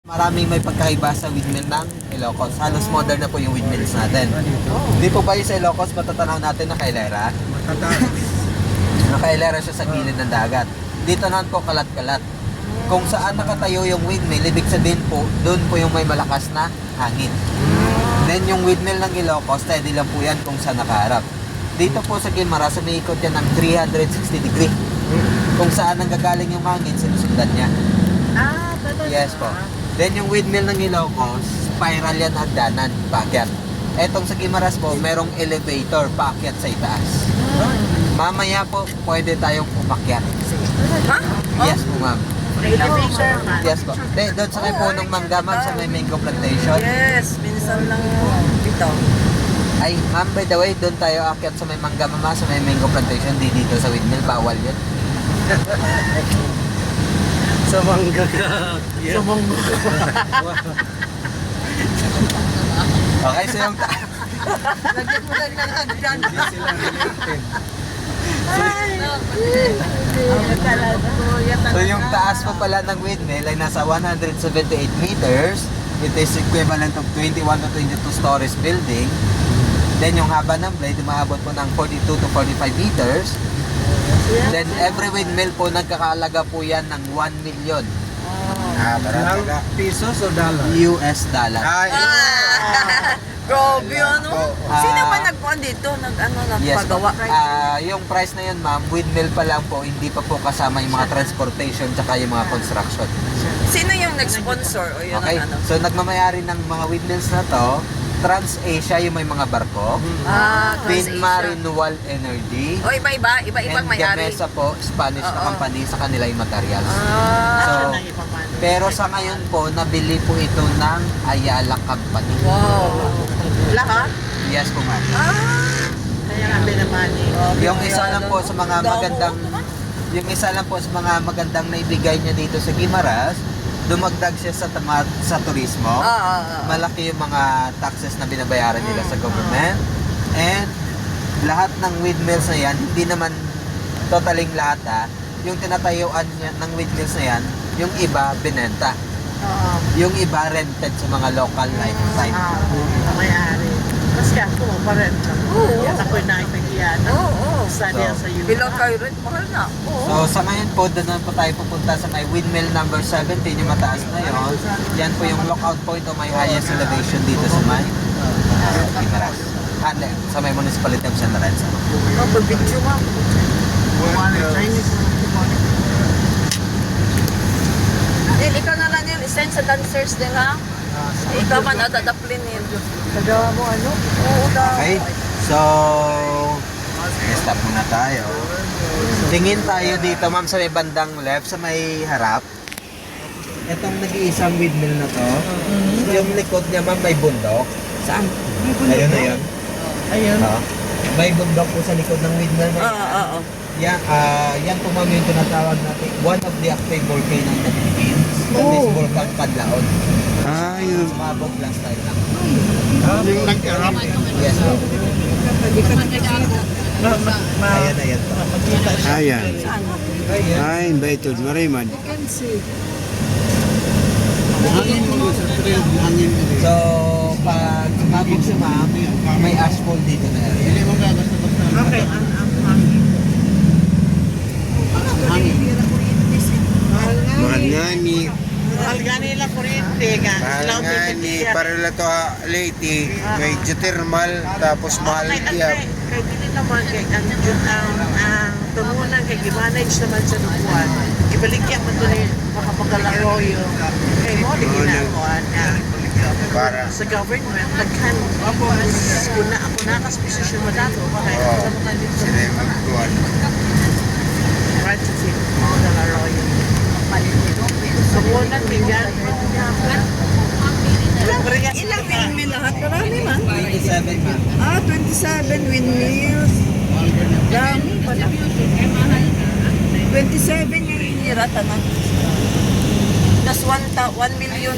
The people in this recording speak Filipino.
Maraming may pagkaiba sa windmill ng Ilocos. Halos modern na po yung windmills natin. Hindi po ba yung sa Ilocos matatanaw natin na kailera? Nakailera siya sa gilid ng dagat. Dito naman po kalat-kalat. Kung saan nakatayo yung windmill, ibig sabihin po, doon po yung may malakas na hangin. Then yung windmill ng Ilocos, steady lang po yan kung saan nakaharap. Dito po sa Guimaras, umiikot yan ng 360 degree. Kung saan nanggagaling yung hangin, sinusundan niya. Talaga? Yes po. Then yung windmill ng Ilocos, spiral yan hagdanan, paakyat. Etong sa Guimaras po, merong elevator, paakyat sa itaas. Mamaya po, pwede tayong umakyat. Ha? Yes po, ma'am. Elevator man. Yes po. Doon sa may punong mangga, ma'am, sa may mango plantation. Yes, minsan lang dito. Ay, ma'am, by the way, doon tayo akyat sa may mangga, mama, sa may mango plantation. Di dito sa windmill, bawal yun. Sa mangga ka. Sa mangga Okay, so yung Lagyan mo lang lang dyan. So yung taas pa pala ng windmill ay nasa 178 meters. It is equivalent of 21 to 22 stories building. Then yung haba ng blade, umaabot po ng 42 to 45 meters. Then every windmill po nagkakalaga po yan ng 1 million. Pesos o dollar? US dollar. Grabe ano? Sino ba nagpuan dito? Yes, Nagpagawa? yung price na yun, ma'am, windmill pa lang po, hindi pa po kasama yung mga transportation tsaka yung mga construction. Sino yung nag-sponsor? O yun Okay, ang ano? so nagmamayari ng mga windmills na to, TransAsia yung may mga barko, Pinma Renewal Energy, O iba-iba? Iba-ibang and may-ari? Gamesa po, Spanish na Oo. company, sa kanila yung materials. Ah, So, pero sa ngayon po, nabili po ito ng Ayala Company. wow. Lahat? Yes po, ma'am. Kaya nga binamani. Yung isa lang po sa mga magandang naibigay niya dito sa Guimaras, dumagdag siya sa turismo. Malaki yung mga taxes na binabayaran nila sa government. And lahat ng windmills na yan, hindi naman totaling lahat yung tinatayuan niya ng windmills na yan, yung iba binenta. Yung iba rented sa mga local lifetime. May-ari. Kasi ako, parenta. Yan ako'y nakikita. Sa diyan sa UK. Bilang kayo rin, mahal na. So sa ngayon po, doon na po tayo pupunta sa may windmill number 17, yung mataas na yon. Yan po yung lookout point o may highest elevation dito sa may Guimaras. Sa may municipality of San Lorenzo. Pag-video mo. Ikaw na lang yung isend sa dancers din ha? Ikaw man atadaplinin. Nagawa mo ano? Oo daw. Okay, so stop muna tayo. Tingin tayo dito, ma'am, sa may bandang left, sa may harap. Itong nag-iisang windmill na to, yung likod niya, ma'am, may bundok. Saan? Ayun na yun. Ayun. May bundok po sa likod ng windmill na yun. Oo. Yan po, ma'am, yung tinatawag natin, one of the active volcano in the Philippines. That is Volcan Padlaon. Yun. Sumabog last time lang. Nag-erap. Yes, ma'am. Ayan, ayan. Ayan. Ay, invited. Marimad. So, pag sumabog siya, ma'am, may asphalt dito na area. Okay. Mahal nga ni. Mahal nga nila kuryente nga. Mahal nga ni. Para lang ito late. May geothermal. Tapos mahal kaya. Kaya hindi naman kay ang tumunan kay gimanage naman sa dubuan. Ibalikyan mo ito ni makapagalaroyo. Kaya mo di ginagawa niya. Para. Sa government, nagkan. Ako nakasposisyon mo dato. Kaya sa mga dito. Sila yung magkuhan. Right to see. Makapagalaroyo. So, muna tingnan. Ilang windmill lahat? Marami man. 27, ma'am. 27 windmills. Dami pala. 27 yung inirata na. Tapos $1 million.